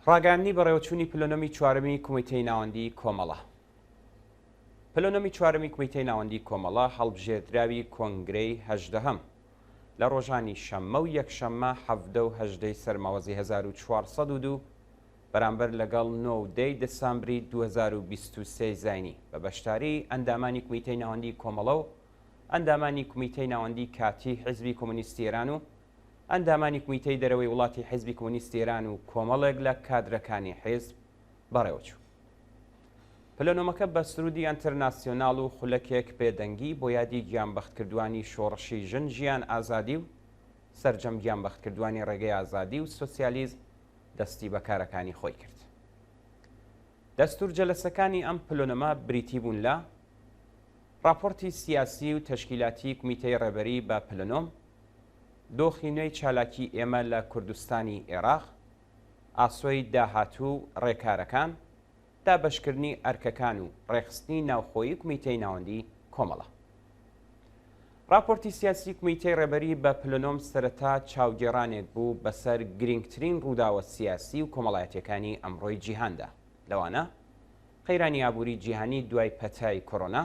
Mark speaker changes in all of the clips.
Speaker 1: ڕاگەاندنی بەڕێوەچوونی پلەنۆمی چوارەمی کۆمیتەی ناوەندی کۆمەڵە. پلەنۆمی چوارەمی کۆمیتەی ناوەندی کۆمەڵە هەڵبژێردراوی کۆنگرەی 18هەم لە ڕۆژانی شەممە و یەکشەممە 17 و 18 سەرمەوەزی 1402 بەرامبەر لەگەڵ 9 دەسامبری 2023 زاینی بە بەشداری ئەندامانی کۆمیتەی ناوەندی کۆمەڵە و ئەندامانی کۆمیتەی ناوەندی کاتی حیزبی کۆمونیستی ئێران و ئەندامانی کۆمیتەی دەرەوەی وڵاتی حیزبی کۆمونیستی ئێران و کۆمەڵێک لە کادرەکانی حیزب بەڕێوەچوو. پلەنۆمەکە بە سرودی ئەنتەرناسیۆناڵ و خولەکێک بێدەنگی بۆ یادی گیانبەختکردوانی شۆڕشی ژن ژیان ئازادی و سەرجەم گیانبەختکردوانی ڕێگەی ئازادی و سۆسیالیزم دەستی بەکارەکانی خۆی کرد. دەستور جەلەسەکانی ئەم پلەنۆمە بریتی بوون لە راپۆرتی سیاسی و تەشکیلاتی کۆمیتەی ڕێبەری بە پلەنۆم، دۆخی نوێی چالاکی ئێمە لە کوردستانی عێراق، ئاسۆی داهاتوو ڕێکارەکان، دابەشکردنی ئەرکەکان و ڕێخستنی ناوخۆیی کۆمیتەی ناوەندی کۆمەڵە. راپۆرتی سیاسی کۆمیتەی ڕێبەری بە پلەنۆم سەرەتا چاوگێڕانێک بوو بەسەر گرنگترین ڕووداوە سیاسی و کۆمەڵایەتیەکانی ئەمڕۆی جیهاندا، لەوانە قەیرانی ئابووری جیهانی دوای پەتای کۆڕۆنا،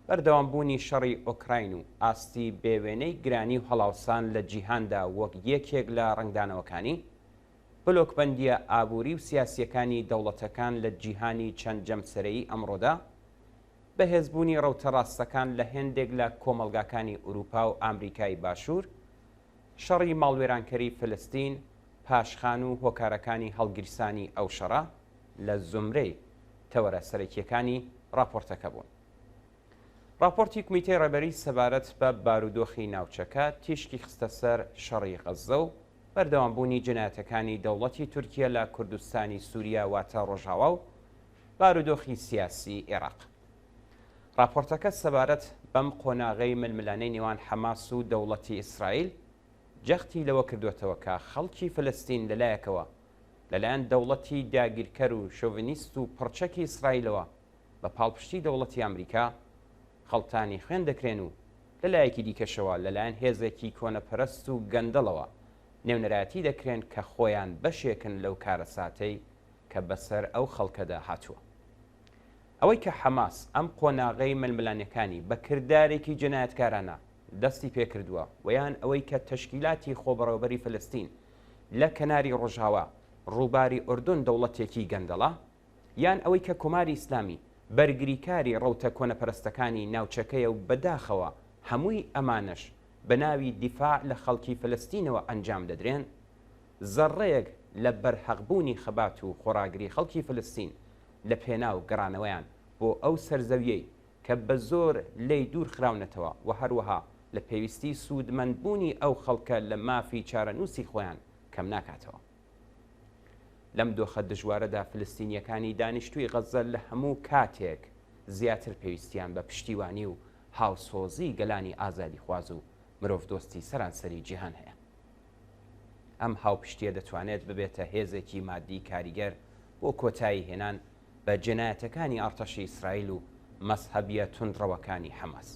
Speaker 1: بەردەوامبوونی شەڕی ئۆکراین و ئاستی بێوێنەی گرانی و هەڵاوسان لە جیهاندا وەک یەکێک لە ڕنگدانەوەکانی بلۆکبەندیە ئابووری و سیاسیەکانی دەوڵەتەکان لە جیهانی چەند جەمسەرەیی ئەمڕۆدا، بەهێزبوونی ڕەوتەڕاستەکان لە هێندێک لە کۆمەلگاکانی ئوروپا و ئامریکای باشوور، شەڕی ماڵوێرانکەری فلستین، پاشخان و هۆکارەکانی هەڵگیرسانی ئەو شەڕە لە زومرەی تەوەرە سەرەکیەکانی راپۆرتەکە بوون. راپۆرتی کۆمیتەی ڕێبەری سەبارەت بە بارودۆخی ناوچەکە تیشکی خستە سەر شەڕی غەزە و بەردەوامبوونی جنایەتەکانی دەوڵەتی تورکیا لە کوردستانی سووریا واتە ڕۆژاوا و بارودۆخی سیاسی عێراق. راپۆرتەکە سەبارەت بەم قۆناغەی ململانەی نێوان حەماس و دەوڵەتی ئیسرائیل جەختی لەوە کردوێتەوە کە خەڵکی فلستین لەلایەکەوە لەلایەن دەوڵەتی داگیرکەر و شۆڤینیست و پڕچەکی ئیسرائیلەوە بە پاڵپشتی دەوڵەتی ئەمریکا خەڵتانی خوێن دەکرێن و لەلایەکی دیکەشەوە لەلایەن هێزێکی کۆنەپەرست و گەندەڵەوە نێونەرایەتی دەکرێن کە خۆیان بەشێکن لەو کارەساتەی کە بەسەر ئەو خەڵکەدا هاتووە. ئەوەی کە حەماس ئەم قۆناغەی ململانەکانی بە کردارێکی جنایەتکارانە دەستی پێکردووە و یان ئەوەی کە تەشکیلاتی خۆبەڕێوەبەری فلستین لە کەناری ڕۆژاوا ڕووباری ئوردون دەوڵەتێکی گەندەڵە، یان ئەوەی کە کۆماری ئیسلامی بەرگریکاری ڕەوتە کۆنەپەرستەکانی ناوچەکەیە و بەداخەوە هەمووی ئەمانش بە ناوی دیفاع لە خەڵکی فلستینەوە ئەنجام دەدرێن، زەڕەیەک لە بەرهەقبوونی خەبات و خۆراگری خەڵکی فلستین لە پێناو گەڕانەوەیان بۆ ئەو سەرزەویەی کە بە زۆر لی دوور خراونەتەوە و هەروەها لە پێویستی سوودمەندبوونی ئەو خەڵکە لە مافی چارەنووسی خۆیان کەم ناکاتەوە. لەم دۆخە دژوارەدا فلستینیەکانی دانیشتووی غەزە لە هەموو کاتێک زیاتر پێویستیان بە پشتیوانی و هاوسۆزی گەلانی ئازادی خواز و مرۆڤ دۆستی سەرانسەری جیهان هەیە. ئەم هاوپشتیە دەتوانێت ببێتە هێزێکی مادی کاریگەر بۆ کۆتایی هێنان بە جنایەتەکانی ئەرتەشی ئیسرائیل و مەزهەبیە توندڕەوەکانی حەماس،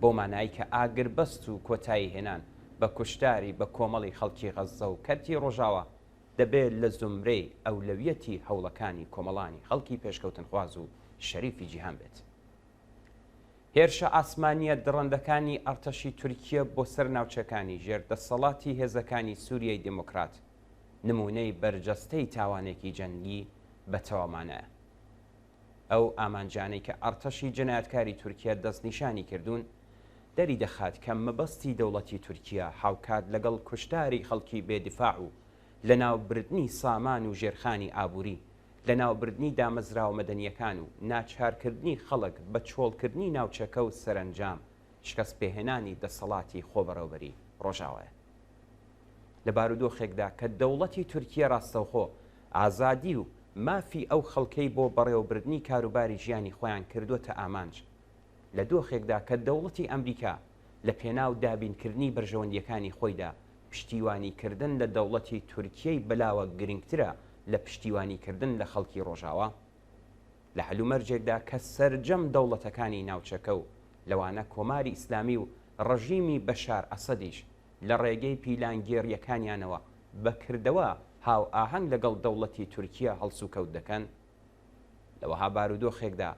Speaker 1: بۆ مانایی کە ئاگربەست و کۆتایی هێنان بە کوشتاری بە کۆمەڵی خەڵکی غەزە و کەرتی ڕۆژاوە دەبێت لە زومرەی ئەولەویەتی هەوڵەکانی کۆمەڵانی خەڵکی پێشکەوتنخواز و شەریفی جیهان بێت. هێرشە ئاسمانیە دڕندەکانی ئەرتەشی تورکیە بۆ سەر ناوچەکانی ژێردەسەڵاتی هێزەکانی سووریای دموکرات نمونەی بەرجەستەی تاوانێکی جەنگی بەتەوامانەیە. ئەو ئامانجانەی کە ئەرتەشی جنایەتکاری تورکیا دەستنیشانی کردوون دەری دەخات کە مەبەستی دەوڵەتی تورکیا هاوکات لەگەڵ کوشتاری خەڵکی بێدیفاع و لە ناوبردنی سامان و ژێرخانی ئابووری، لە ناوبردنی دامەزراوە مەدەنیەکان و ناچارکردنی خەڵک بە چۆڵکردنی ناوچەکە و سەرنجام شکست پێهێنانی دەسەڵاتی خۆبەڕێوەبەری ڕۆژاوایە. لە بارودۆخێکدا کە دەوڵەتی تورکیا ڕاستەوخۆ ئازادی و مافی ئەو خەڵکەی بۆ بەڕێوەبردنی کاروباری ژیانی خۆیان کردوتە ئامانج، لە دۆخێکدا کە دەوڵەتی ئەمریکا لە پێناو دابینکردنی بەرژەوەندیەکانی خۆیدا پشتیوانیکردن لە دەوڵەتی تورکیای بەلاوە گرنگترە لە پشتیوانیکردن لە خەڵکی ڕۆژاوە، لە هەلومەرجێکدا کە سەرجەم دەوڵەتەکانی ناوچەکە و لەوانە کۆماری ئیسلامی و ڕەژیمی بەشار ئەسەدیش لە ڕێگەی پیلانگێڕیەکانیانەوە بەکردەوە هاو ئاهەنگ لەگەڵ دەوڵەتی تورکیا هەڵسو کەوت دەکەن لەوەها بارودۆخێکدا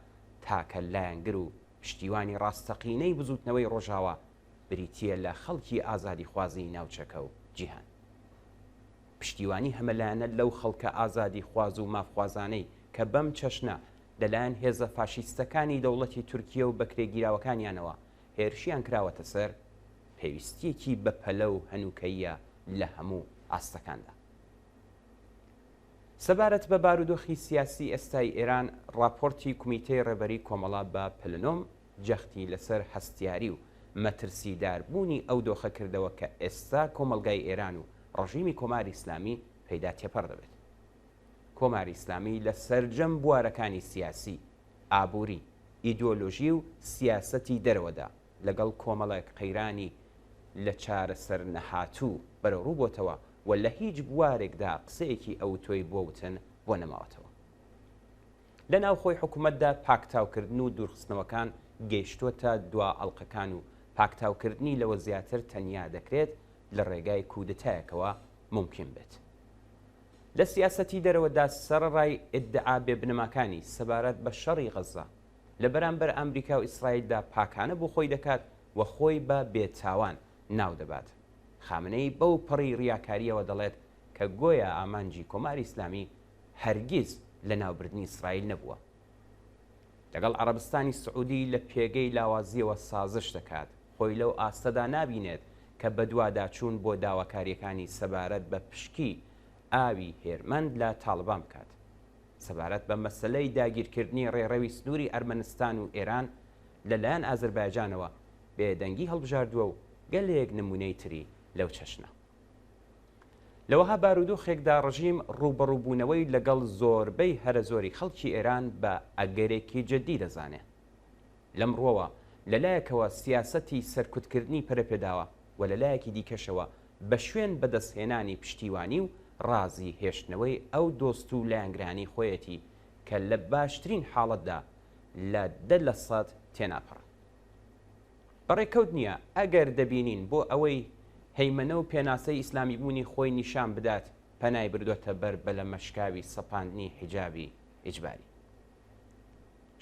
Speaker 1: تاکە لایەنگر و پشتیوانی ڕاستەقینەی بزوتنەوەی ڕۆژاوە بریتیە لە خەڵکی ئازادی خوازی ناوچەکە و جیهان. پشتیوانی هەمەلایەنە لەو خەڵکە ئازادی خواز و مافخوازانەی کە بەم چەشنە لەلایەن هێزە فاشیستەکانی دەوڵەتی تورکیا و بەکرێگیراوەکانیانەوە هێرشیان کراوەتە سەر پێویستیەکی بەپەلە و هەنووکەیە لە هەموو ئاستەکاندا. سەبارەت بە بارودۆخی سیاسی ئێستای ئێران راپۆرتی کومیتەی ڕێبەری کۆمەڵا بە پلنۆم جەختی لەسەر هەستیاری و مەترسیداربوونی ئەو دۆخە کردەوە کە ئێستا کۆمەلگای ئێران و ڕژیمی کۆماری ئیسلامی پەیدا تێپەڕ دەبێت. کۆماری ئیسلامی لە سەرجەم بوارەکانی سیاسی، ئابووری، ئیدۆلۆژی و سیاسەتی دەرەوەدا لەگەڵ کۆمەڵێک قەیرانی لە چارەسەر نەهاتوو بەرەڕوو بۆتەوە و لە هیچ بوارێکدا قسەیەکی ئەو تۆی بۆوتن بۆ نەماوەتەوە. لە ناوخۆی حکوومەتدا پاکتاوکردن و دوورخستنەوەکان گەیشتووەتە دوا ئەڵلقەکان و پاکتاوکردنی لەوە زیاتر تەنیا دەکرێت لە ڕێگای کودتایەکەوە ممکن بێت. لە سیاسەتی دەرەوەدا سەرڕای ئیدعا بێبنەماکانی سەبارەت بە شەڕی غەزە لە بەرامبەر ئەمریکا و ئیسرائیلدا پاکانە بۆ خۆی دەکات و خۆی بە بێتاوان ناو دەبات. خامنەی بەو پەڕی ڕیاکاریەوە دەڵێت کە گۆیە ئامانجی کۆماری ئیسلامی هەرگیز لە ناوبردنی ئیسرائیل نەبووە. لەگەڵ عەرەبستانی سعودی لە پێگەی لاوازیەوە سازش دەکات خۆی لەو ئاستەدا نابینێت کە بە دوواداچوون بۆ داواکاریەکانی سەبارەت بە پشکی ئاوی هێرمەند لە تاڵبان بکات. سەبارەت بە مەسەلەی داگیرکردنی ڕێڕەوی سنووری ئەرمەنستان و ئێران لەلایەن ئازەربایجانەوە بێدەنگی هەڵبژاردووە و گەلێک نمونەی تری لەو چەشنە. لەوەها بارودۆخێکدا ڕژیم ڕوبەڕووبوونەوەی لەگەڵ زۆربەی هەرە زۆری خەڵکی ئێران بە ئەگەرێکی جددی دەزانێت. لەمڕۆوە لەلایەکەوە سیاسەتی سەرکوتکردنی پەرەپێداوە و لەلایەکی دیکەشەوە بە شوێن بەدەستهێنانی پشتیوانی و ڕازی هێشتنەوەی ئەو دۆست و لایەنگرانی خۆیەتی کە لە باشترین حاڵەتدا لە 100% تێناپەڕ. بەڕێکەوت نییە ئەگەر دەبینین بۆ ئەوەی هەیمەنە و پێناسەی ئیسلامی بوونی خۆی نیشان بدات پەنای بردوۆتە بەر بە لە مەشکاوی سەپاندنی حیجابی ئیجباری.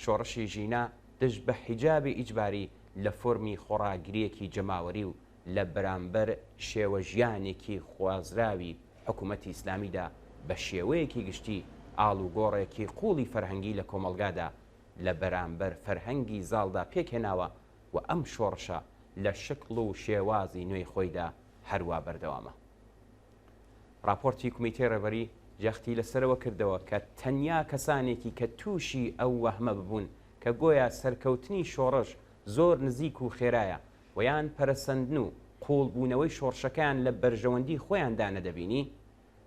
Speaker 1: شۆڕشی ژینا دژ بە حیجابی ئیجباری لە فۆرمی خۆڕاگریەکی جەماوەری و لە بەرامبەر شێوە ژیانێکی خوازراوی حکوومەتی ئیسلامیدا بە شێوەیەکی گشتی ئاڵوگۆڕێکی قوڵی فەرهەنگی لە کۆمەلگادا لە بەرامبەر فەرهەنگی زاڵدا پێکهێناوە و ئەم شۆڕشە لە شکڵ و شێوازی نوێی خۆیدا هەروە بەردەوامە. راپۆرتی کومیتەی ڕێبەری جەختی لەسەرەوە کردەوە کە تەنیا کەسانێکی کە تووشی ئەو وەهمە ببوون کە گۆیا سەرکەوتنی شۆڕش زۆر نزیک و خێرایە و یان پەرەسەندن و قوڵبوونەوەی شۆڕشەکان لە بەرژەوەندی خۆیاندا نەدەبینی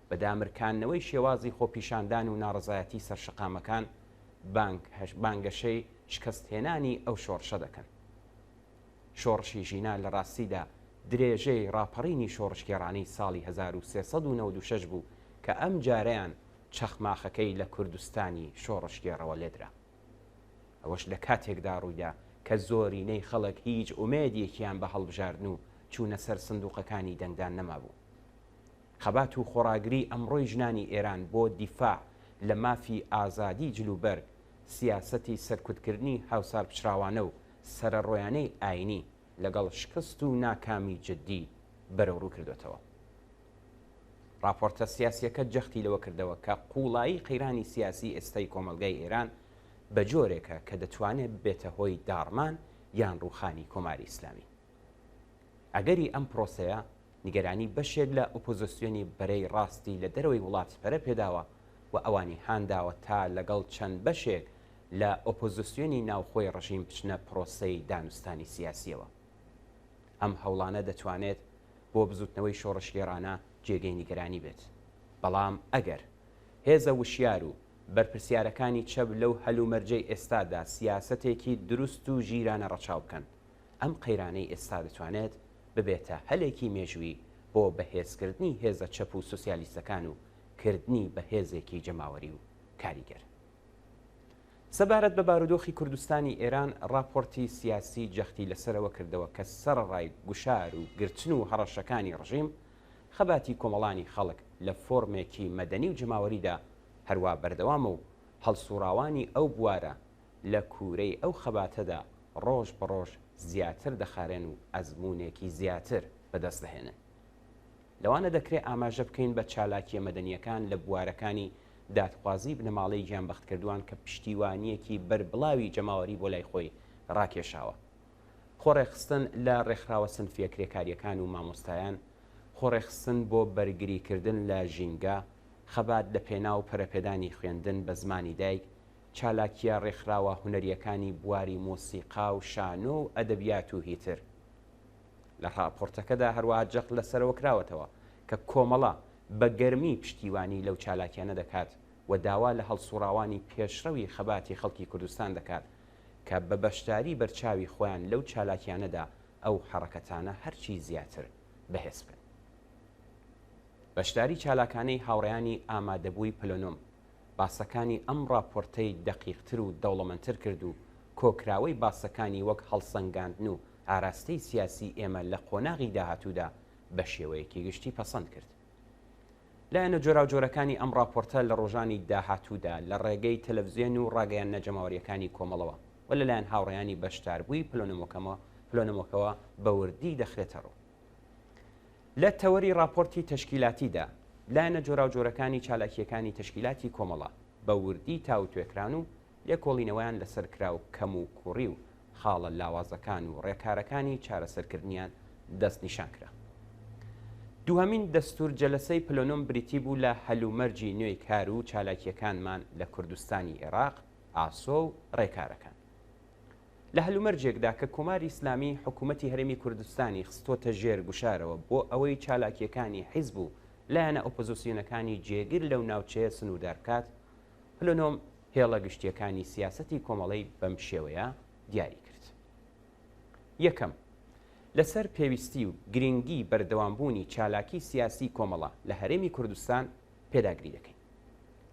Speaker 1: بە دامرکانەوەی شێوازی خۆپیشاندان و ناڕزایەتی سەرشەقامەکان بانگەشەی شکستهێنانی ئەو شۆڕشە دەکەن. شۆڕشی ژینا لە ڕاستیدا درێژەی ڕاپەڕینی شۆڕشگێڕانەی ساڵی 1396 بوو کە ئەم جارەیان چەخماخەکەی لە کوردستانی شۆڕشگێڕەوە لێدرا. ئەوەش لە کاتێکدا ڕوویدا کە زۆرینەی خەڵک هیچ ئومێدیەکیان بە هەڵبژاردن و چوونە سەر سندوقەکانی دەنگدان نەمابوو. خەبات و خۆڕاگری ئەمڕۆی ژنانی ئێران بۆ دیفاع لە مافی ئازادی جلوبەرگ سیاسەتی سەرکوتکردنی هاوسار پچراوانە و سەرڕۆیانەی ئاینی لەگەڵ شکست و ناکامی جددی بەرەوڕوو کردوێتەوە. راپۆرتە سیاسیەکە جەختی لەوە کردەوە کە قوڵایی قەیرانی سیاسی ئێستای کۆمەلگای ئێران بە جۆرێکە کە دەتوانێت بێتە هۆی داڕمان یان ڕووخانی کۆماری ئیسلامی. ئەگەری ئەم پرۆسەیە نیگەرانی بەشێک لە ئۆپۆزیسیۆنی بەرەی ڕاستی لە دەرەوەی وڵات پەرە پێداوە و ئەوانی هانداوە تا لەگەڵ چەند بەشێک لە ئۆپۆزیسیۆنی ناوخۆی ڕژیم بچنە پرۆسەی دانوستانی سیاسیەوە. ئەم هەوڵانە دەتوانێت بۆ بزوتنەوەی شۆڕشگێڕانە جێگەی نیگەرانی بێت. بەڵام ئەگەر هێزە وشیار و بەرپرسیارەکانی چەب لەو هەلومەرجەی ئێستادا سیاسەتێکی دروست و ژیرانە ڕەچاو بکەن، ئەم قەیرانەی ئێستا دەتوانێت ببێتە هەلێکی مێژووی بۆ بەهێزکردنی هێزە چەپ و سوسیالیستەکان و کردنی بە هێزێکی جەماوەری و کاریگەر. سەبارەت بە بارودۆخی کوردستانی ئێران راپۆرتی سیاسی جەختی لەسەرەوە کردەوە کە سەرڕای گوشار و گرتن و هەڕەشەکانی ڕژیم خەباتی کۆمەڵانی خەڵک لە فۆرمێکی مەدەنی و جەماوەریدا هەروە بەردەوامە و هەڵسوڕاوانی ئەو بوارە لە کوورەی ئەو خەباتەدا ڕۆژ بەڕۆژ زیاتر دەخارێن و ئەزمونێکی زیاتر بەدەست دەهێنن. لەوانە دەکرێت ئاماژە بکەین بە چالاکیە مەدەنیەکان لە بوارەکانی دادخوازی بنەماڵەی گیانبەختکردووان کە پشتیوانیەکی بەربڵاوی جەماوەری بۆ لای خۆی ڕاکێشاوە. خۆڕێخستن لە ڕێکخراوە سنفیە کرێکاریەکان و مامۆستایان، خۆڕێخستن بۆ بەرگریکردن لە ژینگە، خەبات لە پێنا و پەرەپێدانی خوێندن بە زمانی دایک، چالاکیە ڕێکخراوە هونەریەکانی بواری مۆسیقا و شانۆ و ئەدەبیات و هیتر. لە راپۆرتەکەدا هەروەها جەق لەسەرەوە کراوەتەوە کە کۆمەڵە بە گەرمی پشتیوانی لەو چالاکیانە دەکات و داوا لە هەڵسوڕاوانی پێشڕەوی خەباتی خەڵکی کوردستان دەکات کە بە بەشداری بەرچاوی خۆیان لەو چالاکیانەدا ئەو حەڕەکەتانە هەرچی زیاتر بەهێز بن. بەشداری چالاکانەی هاوڕێیانی ئامادەبووی پلۆنۆم باسەکانی ئەم راپۆرتەی دەقیقتر و دەوڵەمەندتر کرد و کۆکراوەی باسەکانی وەک هەڵسەنگاندن و ئاراستەی سیاسی ئێمە لە قۆناغی داهاتوودا بە شێوەیەکی گشتی پەسەند کرد. لایەنە جۆراوجۆرەکانی ئەم راپۆرتە لە ڕۆژانی داهاتوودا لە ڕێگەی تەلەڤیزیۆن و ڕاگەیان نەجەماوەریەکانی کۆمەڵەوە و لەلایەن هاوڕێیانی بەشداربووی پلۆنۆمەکەوە بەوردی دەخرێتەڕۆ. لە تەوەری راپۆرتی تەشکیلاتیدا لایەنە جۆراوجۆرەکانی چالاکیەکانی تەشکیلاتی کۆمەڵە بەوردی تاوتوێکران و لێکۆڵینەوەیان لەسەرکرا و کەم و کوڕی و خاڵە لاوازەکان و ڕێکارەکانی چارەسەرکردنیان دەست نیشانکرا. دووهەمین دەستور جەلسەی پلۆنۆم بریتی بوو لە هەلومەرجی نوێی کار و چالاکیەکانمان لە کوردستانی عێراق، ئاسۆ و ڕێکارەکان. لە هەلومەرجێکدا کە کۆماری ئیسلامی حکوومەتی هەرێمی کوردستانی خستۆتە ژێر گوشارەوە بۆ ئەوەی چالاکیەکانی حیزب و لایەنە ئۆپۆزیسیۆنەکانی جێگیر لەو ناوچەیە سنوودار بکات، پلۆنۆم هێڵە گشتیەکانی سیاسەتی کۆمەڵەی بەم شێوەیە دیاری کرد. یەکەم، لەسەر پێویستی و گرنگی بەردەوامبوونی چالاکی سیاسی کۆمەڵە لە هەرێمی کوردستان پێداگری دەکەین.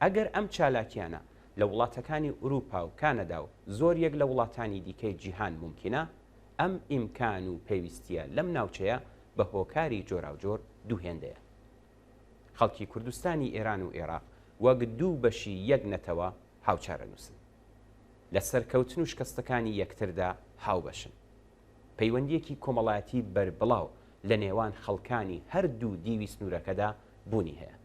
Speaker 1: ئەگەر ئەم چالاکیانە لە وڵاتەکانی ئوروپا و کانەدا و زۆر یەک لە وڵاتانی دیکەی جیهان ممکنە، ئەم ئیمکان و پێویستیە لەم ناوچەیە بە هۆکاری جۆراوجۆر دووهێندەیە. خەڵکی کوردستانی ئێران و عێراق وەک دوو بەشی یەک نەتەوە هاوچارە نووسن، لە سەرکەوتن و شکستەکانی یەکتردا هاوبەشن. پەیوەندیەکی کۆمەڵایەتی بەربڵاو لە نێوان خەڵکانی هەردوو دیوی سنوورەکەدا بوونی هەیە.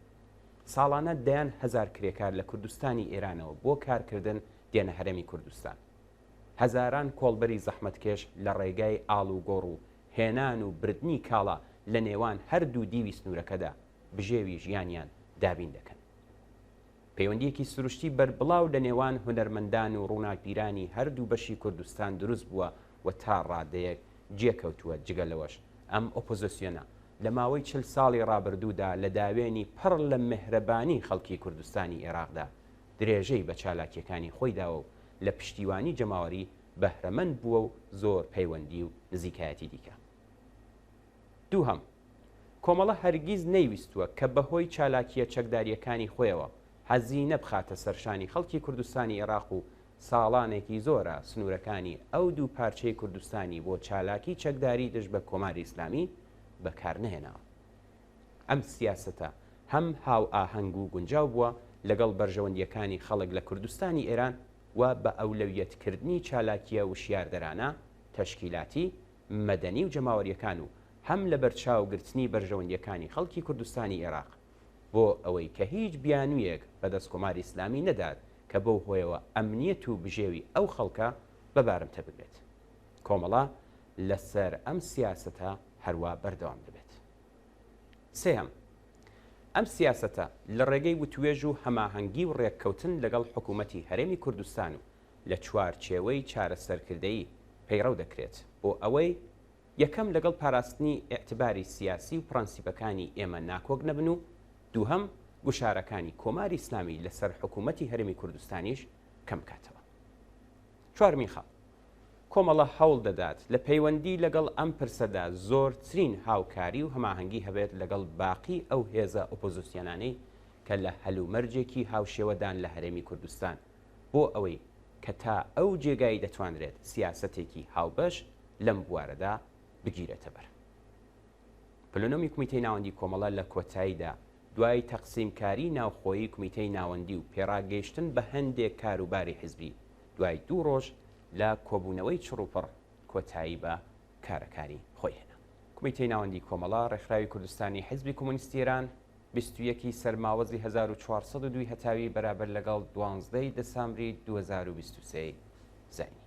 Speaker 1: ساڵانە دەیان هەزار کرێکار لە کوردستانی ئێرانەوە بۆ کارکردن دێنە هەرێمی کوردستان. هەزاران کۆڵبەری زەحمەتکێش لە ڕێگای ئاڵ و گۆڕ و هێنان و بردنی کاڵا لە نێوان هەردوو دیوی سنوورەکەدا بژێوی ژیانیان دابین دەکەن. پەیوەندیەکی سروشتی بەربڵاو لە نێوان هونەرمەندان و ڕووناکبیرانی هەردوو بەشی کوردستان دروست بووە و تا ڕادەیەک جێکەوتووە. جگەلەوەش ئەم ئۆپۆزیسیۆنە لە ماوەی 40 ساڵی ڕابردوودا لە داوێنی پڕ لە مهرەبانی خەڵکی کوردستانی عێراقدا درێژەی بە چالاکیەکانی خۆیداوە و لە پشتیوانی جەماوەری بەهرەمەند بووە و زۆر پەیوەندی و نزیکایەتی دیکە. دووهەم، کۆمەڵە هەرگیز نەیویستووە کە بەهۆی چالاکیە چەکداریەکانی خۆیەوە حەزی نەبخاتە سەرشانی خەڵکی کوردستانی عێراق و ساڵانێکی زۆرە سنوورەکانی ئەو دوو پارچەی کوردستانی بۆ چالاکی چەکداری دژ بە کۆماری ئیسلامی بەکار نهێناوە. ئەم سیاسەتە هەم هاو ئاهەنگ و گونجاو بووە لەگەڵ بەرژەوەندیەکانی خەڵک لە کوردستانی ئێران و بە ئەولەویەتکردنی چالاکیە وشیاردەرانە تەشکیلاتی مەدەنی و جەماوەریەکان و هەم لە بەرچاوگرتنی بەرژەوەندیەکانی خەڵکی کوردستانی عێراق بۆ ئەوەی کە هیچ بیانوویەک بەدەست کۆماری ئیسلامی نەدات کە بەو هۆیەوە ئەمنیەت و بژێوی ئەو خەڵکە بەبارمتە بگرێت. کۆمەڵە لەسەر ئەم سیاسەتە هەروە بەردەوام دەبێت. سێهەم، ئەم سیاسەتە لە ڕێگەی وتوێژ و هەماهەنگی و ڕێککەوتن لەگەڵ حکوومەتی هەرێمی کوردستان و لە چوارچێوەی چارەسەرکردەیی پەیڕەو دەکرێت بۆ ئەوەی یەکەم لەگەڵ پاراستنی ئێعتباری سیاسی و پرەنسیپەکانی ئێمە ناکۆک نەبن و دووهەم گوشارەکانی کۆماری ئیسلامی لەسەر حکوومەتی هەرێمی کوردستانیش کەم کاتەوە. چوارمین خاڵ، کۆمەڵە هەوڵ دەدات لە پەیوەندی لەگەڵ ئەم پرسەدا زۆرترین هاوکاری و هەماهەنگی هەبێت لەگەڵ باقی ئەو هێزە ئۆپۆزیسیۆنانەی کە لە هەلومەرجێکی هاوشێوەدان لە هەرێمی کوردستان بۆ ئەوەی کە تا ئەو جێگایی دەتوانرێت سیاسەتێکی هاوبەش لەم بوارەدا بگیرێتە بەر. پلۆنۆمی کومیتەی ناوەندی کۆمەڵە لە کۆتاییدا دوای تەقسیمکاری ناوخۆیی کمیتەی ناوەندی و پێڕاگەیشتن بە هەندێک کاروباری حیزبی دوای 2 ڕۆژ لە کۆبوونەوەی چڕوپڕ کۆتایی بە کارەکانی خۆی هێنا. کمیتەی ناوەندی کۆمەڵا ڕێکخراوی کوردستانی حیزبی کۆمۆنیستی ئێران 21 سەرماوەزی 1402 هەتاوی بەرابەر لەگەڵ 12 دەسامبری 2023 زانی.